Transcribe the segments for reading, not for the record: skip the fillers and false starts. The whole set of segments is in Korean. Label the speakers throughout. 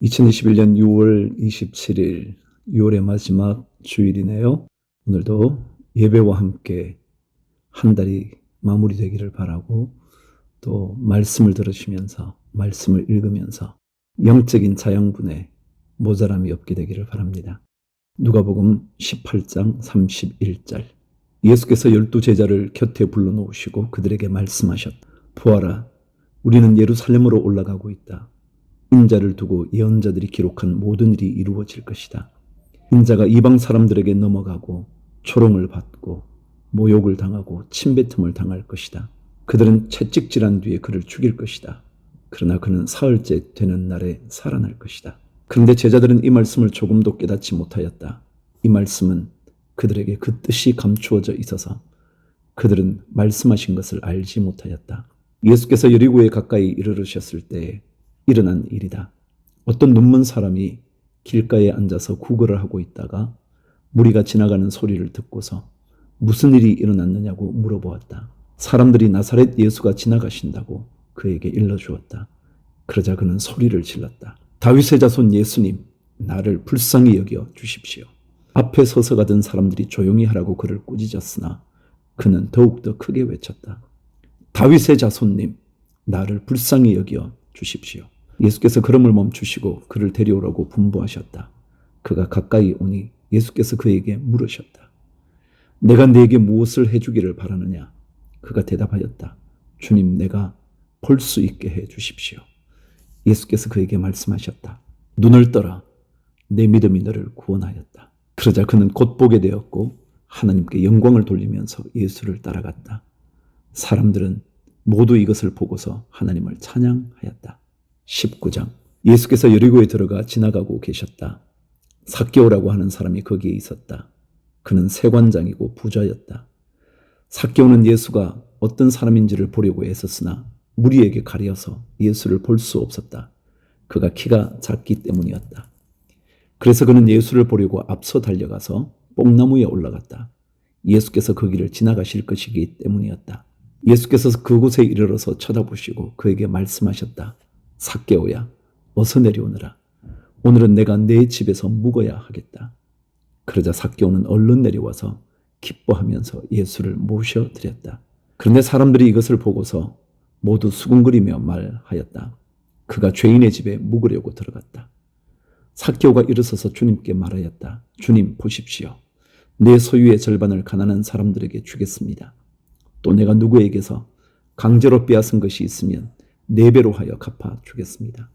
Speaker 1: 2021년 6월 27일, 6월의 마지막 주일이네요. 오늘도 예배와 함께 한 달이 마무리되기를 바라고, 또 말씀을 들으시면서, 말씀을 읽으면서 영적인 자양분에 모자람이 없게 되기를 바랍니다. 누가복음 18장 31절. 예수께서 12 제자를 곁에 불러놓으시고 그들에게 말씀하셨다. 보아라, 우리는 예루살렘으로 올라가고 있다. 인자를 두고 예언자들이 기록한 모든 일이 이루어질 것이다. 인자가 이방 사람들에게 넘어가고 조롱을 받고 모욕을 당하고 침뱉음을 당할 것이다. 그들은 채찍질한 뒤에 그를 죽일 것이다. 그러나 그는 사흘째 되는 날에 살아날 것이다. 그런데 제자들은 이 말씀을 조금도 깨닫지 못하였다. 이 말씀은 그들에게 그 뜻이 감추어져 있어서 그들은 말씀하신 것을 알지 못하였다. 예수께서 여리고에 가까이 이르르셨을 때에 일어난 일이다. 어떤 눈먼 사람이 길가에 앉아서 구걸을 하고 있다가 무리가 지나가는 소리를 듣고서 무슨 일이 일어났느냐고 물어보았다. 사람들이 나사렛 예수가 지나가신다고 그에게 일러주었다. 그러자 그는 소리를 질렀다. 다윗의 자손 예수님, 나를 불쌍히 여겨 주십시오. 앞에 서서 가던 사람들이 조용히 하라고 그를 꾸짖었으나 그는 더욱더 크게 외쳤다. 다윗의 자손님, 나를 불쌍히 여겨 주십시오. 예수께서 걸음을 멈추시고 그를 데려오라고 분부하셨다. 그가 가까이 오니 예수께서 그에게 물으셨다. 내가 네게 무엇을 해주기를 바라느냐? 그가 대답하였다. 주님, 내가 볼 수 있게 해 주십시오. 예수께서 그에게 말씀하셨다. 눈을 떠라. 내 믿음이 너를 구원하였다. 그러자 그는 곧 보게 되었고 하나님께 영광을 돌리면서 예수를 따라갔다. 사람들은 모두 이것을 보고서 하나님을 찬양하였다. 19장. 예수께서 여리고에 들어가 지나가고 계셨다. 삭개오라고 하는 사람이 거기에 있었다. 그는 세관장이고 부자였다. 삭개오는 예수가 어떤 사람인지를 보려고 애썼으나 무리에게 가려서 예수를 볼 수 없었다. 그가 키가 작기 때문이었다. 그래서 그는 예수를 보려고 앞서 달려가서 뽕나무에 올라갔다. 예수께서 그 길을 지나가실 것이기 때문이었다. 예수께서 그곳에 이르러서 쳐다보시고 그에게 말씀하셨다. 삭개오야, 어서 내려오너라. 오늘은 내가 네 집에서 묵어야 하겠다. 그러자 삭개오는 얼른 내려와서 기뻐하면서 예수를 모셔드렸다. 그런데 사람들이 이것을 보고서 모두 수군거리며 말하였다. 그가 죄인의 집에 묵으려고 들어갔다. 삭개오가 일어서서 주님께 말하였다. 주님, 보십시오. 내 소유의 절반을 가난한 사람들에게 주겠습니다. 또 내가 누구에게서 강제로 빼앗은 것이 있으면 4배로 하여 갚아 주겠습니다.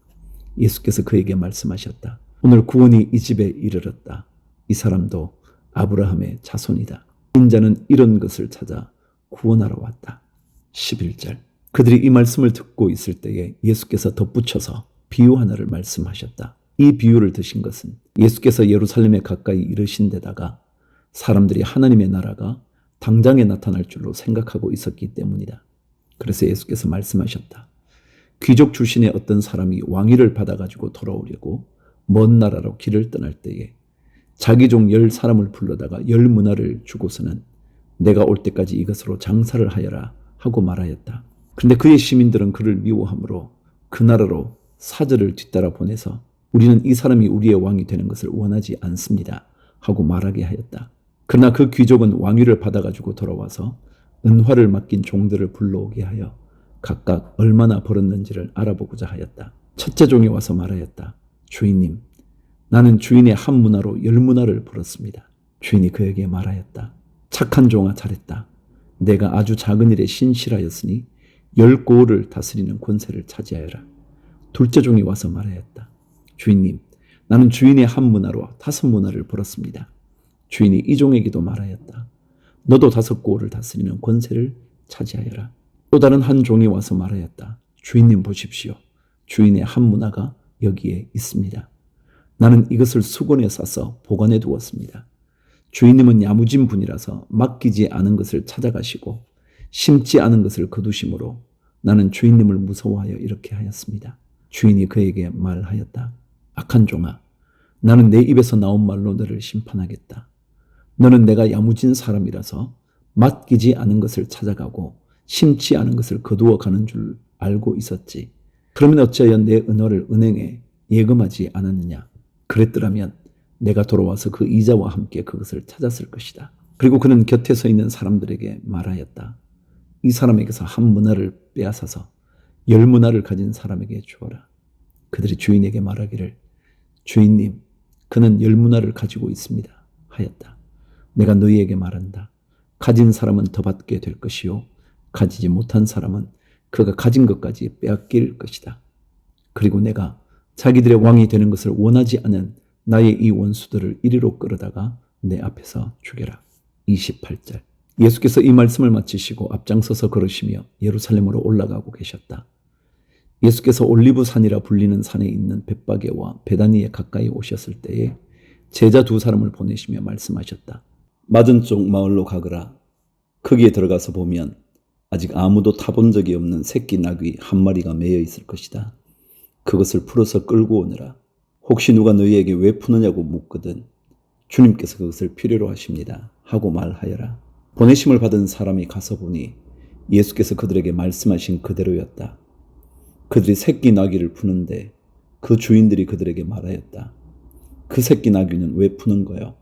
Speaker 1: 예수께서 그에게 말씀하셨다. 오늘 구원이 이 집에 이르렀다. 이 사람도 아브라함의 자손이다. 인자는 이런 것을 찾아 구원하러 왔다. 11절. 그들이 이 말씀을 듣고 있을 때에 예수께서 덧붙여서 비유 하나를 말씀하셨다. 이 비유를 드신 것은 예수께서 예루살렘에 가까이 이르신 데다가 사람들이 하나님의 나라가 당장에 나타날 줄로 생각하고 있었기 때문이다. 그래서 예수께서 말씀하셨다. 귀족 출신의 어떤 사람이 왕위를 받아가지고 돌아오려고 먼 나라로 길을 떠날 때에 자기 종 10사람을 불러다가 10문화를 주고서는 내가 올 때까지 이것으로 장사를 하여라 하고 말하였다. 그런데 그의 시민들은 그를 미워하므로 그 나라로 사절을 뒤따라 보내서 우리는 이 사람이 우리의 왕이 되는 것을 원하지 않습니다 하고 말하게 하였다. 그러나 그 귀족은 왕위를 받아가지고 돌아와서 은화를 맡긴 종들을 불러오게 하여 각각 얼마나 벌었는지를 알아보고자 하였다. 첫째 종이 와서 말하였다. 주인님, 나는 주인의 한 문화로 10문화를 벌었습니다. 주인이 그에게 말하였다. 착한 종아, 잘했다. 내가 아주 작은 일에 신실하였으니 10고을을 다스리는 권세를 차지하여라. 둘째 종이 와서 말하였다. 주인님, 나는 주인의 한 문화로 5문화를 벌었습니다. 주인이 이 종에게도 말하였다. 너도 5고을을 다스리는 권세를 차지하여라. 또 다른 한 종이 와서 말하였다. 주인님, 보십시오. 주인의 한 문화가 여기에 있습니다. 나는 이것을 수건에 싸서 보관해 두었습니다. 주인님은 야무진 분이라서 맡기지 않은 것을 찾아가시고 심지 않은 것을 거두심으로 나는 주인님을 무서워하여 이렇게 하였습니다. 주인이 그에게 말하였다. 악한 종아, 나는 내 입에서 나온 말로 너를 심판하겠다. 너는 내가 야무진 사람이라서 맡기지 않은 것을 찾아가고 심지 않은 것을 거두어 가는 줄 알고 있었지. 그러면 어찌하여 내 은화를 은행에 예금하지 않았느냐? 그랬더라면 내가 돌아와서 그 이자와 함께 그것을 찾았을 것이다. 그리고 그는 곁에 서 있는 사람들에게 말하였다. 이 사람에게서 한 문화를 빼앗아서 10문화를 가진 사람에게 주어라. 그들이 주인에게 말하기를 주인님, 그는 10문화를 가지고 있습니다 하였다. 내가 너희에게 말한다. 가진 사람은 더 받게 될 것이요 가지지 못한 사람은 그가 가진 것까지 빼앗길 것이다. 그리고 내가 자기들의 왕이 되는 것을 원하지 않은 나의 이 원수들을 이리로 끌어다가 내 앞에서 죽여라. 28절. 예수께서 이 말씀을 마치시고 앞장서서 걸으시며 예루살렘으로 올라가고 계셨다. 예수께서 올리브산이라 불리는 산에 있는 벳바게와 베다니에 가까이 오셨을 때에 제자 2사람을 보내시며 말씀하셨다. 맞은쪽 마을로 가거라. 거기에 들어가서 보면 아직 아무도 타본 적이 없는 새끼 나귀 한 마리가 매여 있을 것이다. 그것을 풀어서 끌고 오너라. 혹시 누가 너희에게 왜 푸느냐고 묻거든 주님께서 그것을 필요로 하십니다 하고 말하여라. 보내심을 받은 사람이 가서 보니 예수께서 그들에게 말씀하신 그대로였다. 그들이 새끼 나귀를 푸는데 그 주인들이 그들에게 말하였다. 그 새끼 나귀는 왜 푸는 거요?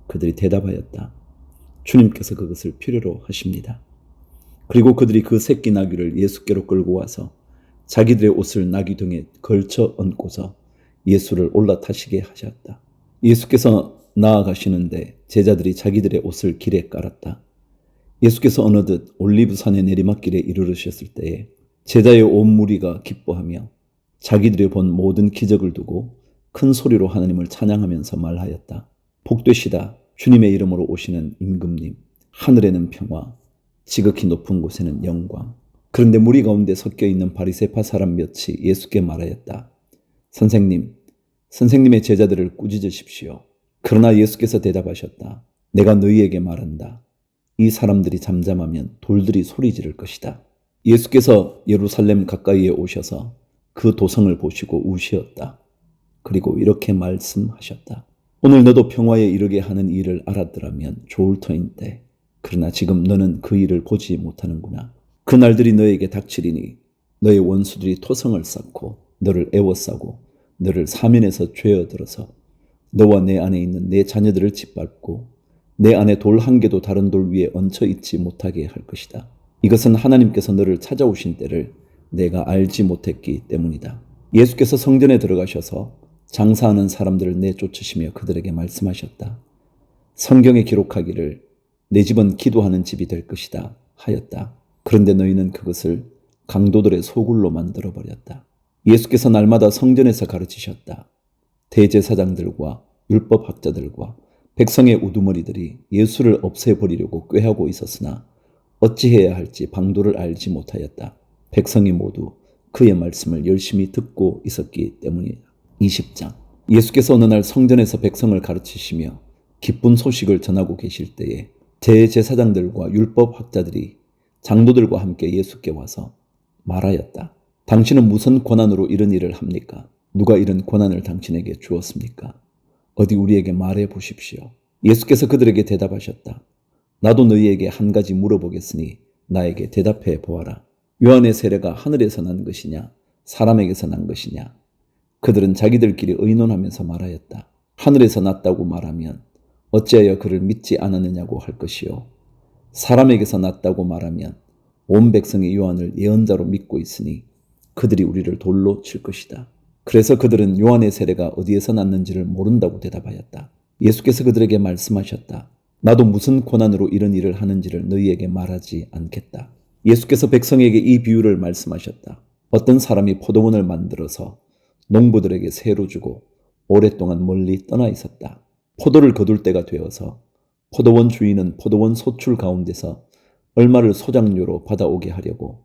Speaker 1: 그들이 대답하였다. 주님께서 그것을 필요로 하십니다. 그리고 그들이 그 새끼 나귀를 예수께로 끌고 와서 자기들의 옷을 나귀 등에 걸쳐 얹고서 예수를 올라타시게 하셨다. 예수께서 나아가시는데 제자들이 자기들의 옷을 길에 깔았다. 예수께서 어느덧 올리브산의 내리막길에 이르르셨을 때에 제자의 온 무리가 기뻐하며 자기들이 본 모든 기적을 두고 큰 소리로 하나님을 찬양하면서 말하였다. 복되시다. 주님의 이름으로 오시는 임금님. 하늘에는 평화, 지극히 높은 곳에는 영광. 그런데 무리 가운데 섞여 있는 바리새파 사람 몇이 예수께 말하였다. 선생님, 선생님의 제자들을 꾸짖으십시오. 그러나 예수께서 대답하셨다. 내가 너희에게 말한다. 이 사람들이 잠잠하면 돌들이 소리 지를 것이다. 예수께서 예루살렘 가까이에 오셔서 그 도성을 보시고 우시었다. 그리고 이렇게 말씀하셨다. 오늘 너도 평화에 이르게 하는 일을 알았더라면 좋을 터인데 그러나 지금 너는 그 일을 보지 못하는구나. 그 날들이 너에게 닥치리니 너의 원수들이 토성을 쌓고 너를 애워싸고 너를 사면에서 죄어들어서 너와 내 안에 있는 내 자녀들을 짓밟고 내 안에 돌 한 개도 다른 돌 위에 얹혀 있지 못하게 할 것이다. 이것은 하나님께서 너를 찾아오신 때를 내가 알지 못했기 때문이다. 예수께서 성전에 들어가셔서 장사하는 사람들을 내쫓으시며 그들에게 말씀하셨다. 성경에 기록하기를 내 집은 기도하는 집이 될 것이다 하였다. 그런데 너희는 그것을 강도들의 소굴로 만들어버렸다. 예수께서 날마다 성전에서 가르치셨다. 대제사장들과 율법학자들과 백성의 우두머리들이 예수를 없애버리려고 꾀하고 있었으나 어찌해야 할지 방도를 알지 못하였다. 백성이 모두 그의 말씀을 열심히 듣고 있었기 때문이다. 20장. 예수께서 어느 날 성전에서 백성을 가르치시며 기쁜 소식을 전하고 계실 때에 대제사장들과 율법학자들이 장로들과 함께 예수께 와서 말하였다. 당신은 무슨 권한으로 이런 일을 합니까? 누가 이런 권한을 당신에게 주었습니까? 어디 우리에게 말해 보십시오. 예수께서 그들에게 대답하셨다. 나도 너희에게 한 가지 물어보겠으니 나에게 대답해 보아라. 요한의 세례가 하늘에서 난 것이냐 사람에게서 난 것이냐? 그들은 자기들끼리 의논하면서 말하였다. 하늘에서 났다고 말하면 어찌하여 그를 믿지 않았느냐고 할 것이요. 사람에게서 났다고 말하면 온 백성이 요한을 예언자로 믿고 있으니 그들이 우리를 돌로 칠 것이다. 그래서 그들은 요한의 세례가 어디에서 났는지를 모른다고 대답하였다. 예수께서 그들에게 말씀하셨다. 나도 무슨 권한으로 이런 일을 하는지를 너희에게 말하지 않겠다. 예수께서 백성에게 이 비유를 말씀하셨다. 어떤 사람이 포도원을 만들어서 농부들에게 새로 주고 오랫동안 멀리 떠나 있었다. 포도를 거둘 때가 되어서 포도원 주인은 포도원 소출 가운데서 얼마를 소장료로 받아오게 하려고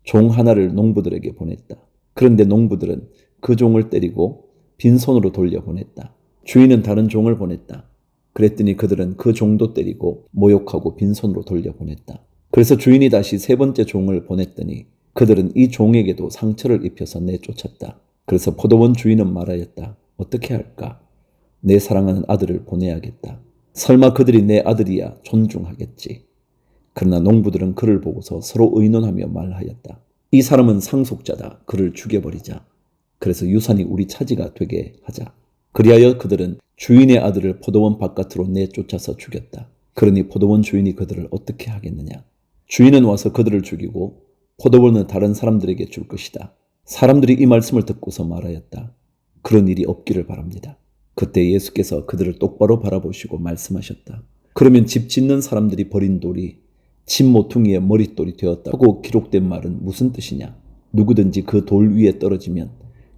Speaker 1: 종 하나를 농부들에게 보냈다. 그런데 농부들은 그 종을 때리고 빈손으로 돌려보냈다. 주인은 다른 종을 보냈다. 그랬더니 그들은 그 종도 때리고 모욕하고 빈손으로 돌려보냈다. 그래서 주인이 다시 세 번째 종을 보냈더니 그들은 이 종에게도 상처를 입혀서 내쫓았다. 그래서 포도원 주인은 말하였다. 어떻게 할까? 내 사랑하는 아들을 보내야겠다. 설마 그들이 내 아들이야 존중하겠지. 그러나 농부들은 그를 보고서 서로 의논하며 말하였다. 이 사람은 상속자다. 그를 죽여버리자. 그래서 유산이 우리 차지가 되게 하자. 그리하여 그들은 주인의 아들을 포도원 바깥으로 내쫓아서 죽였다. 그러니 포도원 주인이 그들을 어떻게 하겠느냐? 주인은 와서 그들을 죽이고 포도원은 다른 사람들에게 줄 것이다. 사람들이 이 말씀을 듣고서 말하였다. 그런 일이 없기를 바랍니다. 그때 예수께서 그들을 똑바로 바라보시고 말씀하셨다. 그러면 집 짓는 사람들이 버린 돌이 집 모퉁이의 머릿돌이 되었다고 기록된 말은 무슨 뜻이냐? 누구든지 그 돌 위에 떨어지면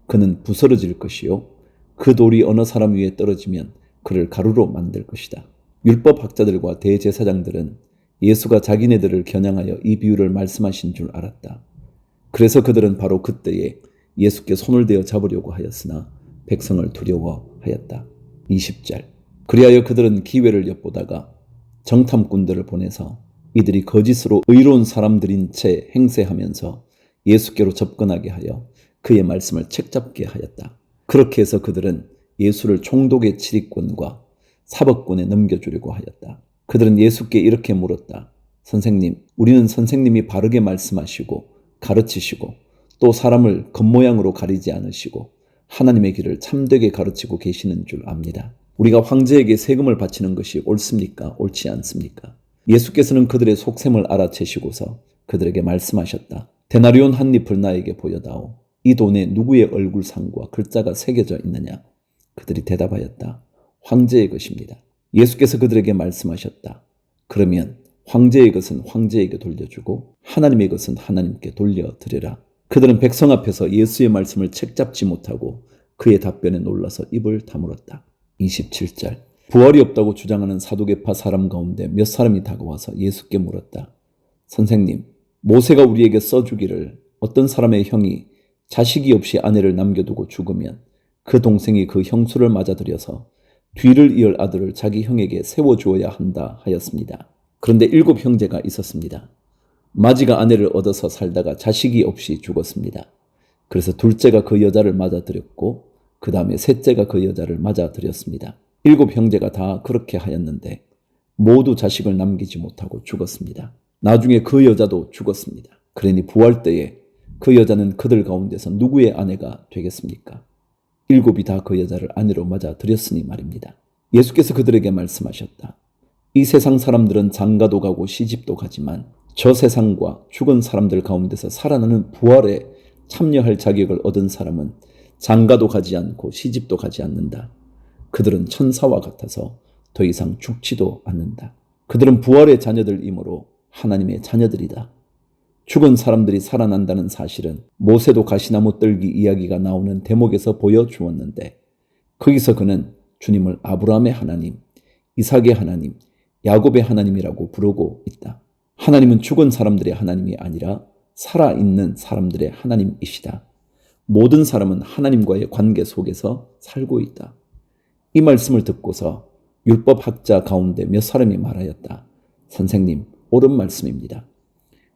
Speaker 1: 그는 부스러질 것이요 그 돌이 어느 사람 위에 떨어지면 그를 가루로 만들 것이다. 율법학자들과 대제사장들은 예수가 자기네들을 겨냥하여 이 비유를 말씀하신 줄 알았다. 그래서 그들은 바로 그때에 예수께 손을 대어 잡으려고 하였으나 백성을 두려워하였다. 20절. 그리하여 그들은 기회를 엿보다가 정탐꾼들을 보내서 이들이 거짓으로 의로운 사람들인 채 행세하면서 예수께로 접근하게 하여 그의 말씀을 책잡게 하였다. 그렇게 해서 그들은 예수를 총독의 치리권과 사법권에 넘겨주려고 하였다. 그들은 예수께 이렇게 물었다. 선생님, 우리는 선생님이 바르게 말씀하시고 가르치시고 또 사람을 겉모양으로 가리지 않으시고 하나님의 길을 참되게 가르치고 계시는 줄 압니다. 우리가 황제에게 세금을 바치는 것이 옳습니까? 옳지 않습니까? 예수께서는 그들의 속셈을 알아채시고서 그들에게 말씀하셨다. 데나리온 한 잎을 나에게 보여다오. 이 돈에 누구의 얼굴상과 글자가 새겨져 있느냐? 그들이 대답하였다. 황제의 것입니다. 예수께서 그들에게 말씀하셨다. 그러면 황제의 것은 황제에게 돌려주고 하나님의 것은 하나님께 돌려드려라. 그들은 백성 앞에서 예수의 말씀을 책잡지 못하고 그의 답변에 놀라서 입을 다물었다. 27절. 부활이 없다고 주장하는 사두개파 사람 가운데 몇 사람이 다가와서 예수께 물었다. 선생님, 모세가 우리에게 써주기를 어떤 사람의 형이 자식이 없이 아내를 남겨두고 죽으면 그 동생이 그 형수를 맞아들여서 뒤를 이을 아들을 자기 형에게 세워주어야 한다 하였습니다. 그런데 7 형제가 있었습니다. 마지가 아내를 얻어서 살다가 자식이 없이 죽었습니다. 그래서 둘째가 그 여자를 맞아들였고 그 다음에 셋째가 그 여자를 맞아들였습니다. 7 형제가 다 그렇게 하였는데 모두 자식을 남기지 못하고 죽었습니다. 나중에 그 여자도 죽었습니다. 그러니 부활 때에 그 여자는 그들 가운데서 누구의 아내가 되겠습니까? 7이 다 그 여자를 아내로 맞아들였으니 말입니다. 예수께서 그들에게 말씀하셨다. 이 세상 사람들은 장가도 가고 시집도 가지만 저 세상과 죽은 사람들 가운데서 살아나는 부활에 참여할 자격을 얻은 사람은 장가도 가지 않고 시집도 가지 않는다. 그들은 천사와 같아서 더 이상 죽지도 않는다. 그들은 부활의 자녀들이므로 하나님의 자녀들이다. 죽은 사람들이 살아난다는 사실은 모세도 가시나무 떨기 이야기가 나오는 대목에서 보여주었는데 거기서 그는 주님을 아브라함의 하나님, 이삭의 하나님, 야곱의 하나님이라고 부르고 있다. 하나님은 죽은 사람들의 하나님이 아니라 살아있는 사람들의 하나님이시다. 모든 사람은 하나님과의 관계 속에서 살고 있다. 이 말씀을 듣고서 율법학자 가운데 몇 사람이 말하였다. 선생님, 옳은 말씀입니다.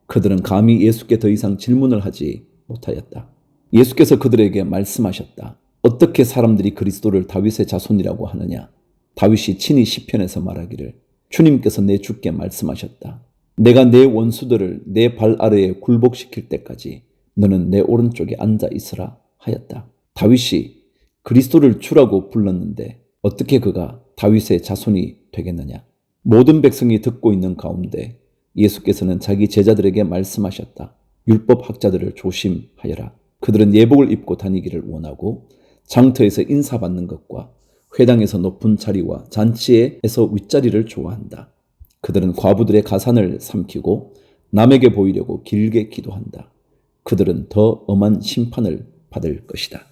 Speaker 1: 그들은 감히 예수께 더 이상 질문을 하지 못하였다. 예수께서 그들에게 말씀하셨다. 어떻게 사람들이 그리스도를 다윗의 자손이라고 하느냐? 다윗이 친히 시편에서 말하기를 주님께서 내 주께 말씀하셨다. 내가 내 원수들을 내 발 아래에 굴복시킬 때까지 너는 내 오른쪽에 앉아 있으라 하였다. 다윗이 그리스도를 주라고 불렀는데 어떻게 그가 다윗의 자손이 되겠느냐? 모든 백성이 듣고 있는 가운데 예수께서는 자기 제자들에게 말씀하셨다. 율법학자들을 조심하여라. 그들은 예복을 입고 다니기를 원하고 장터에서 인사받는 것과 회당에서 높은 자리와 잔치에서 윗자리를 좋아한다. 그들은 과부들의 가산을 삼키고 남에게 보이려고 길게 기도한다. 그들은 더 엄한 심판을 받을 것이다.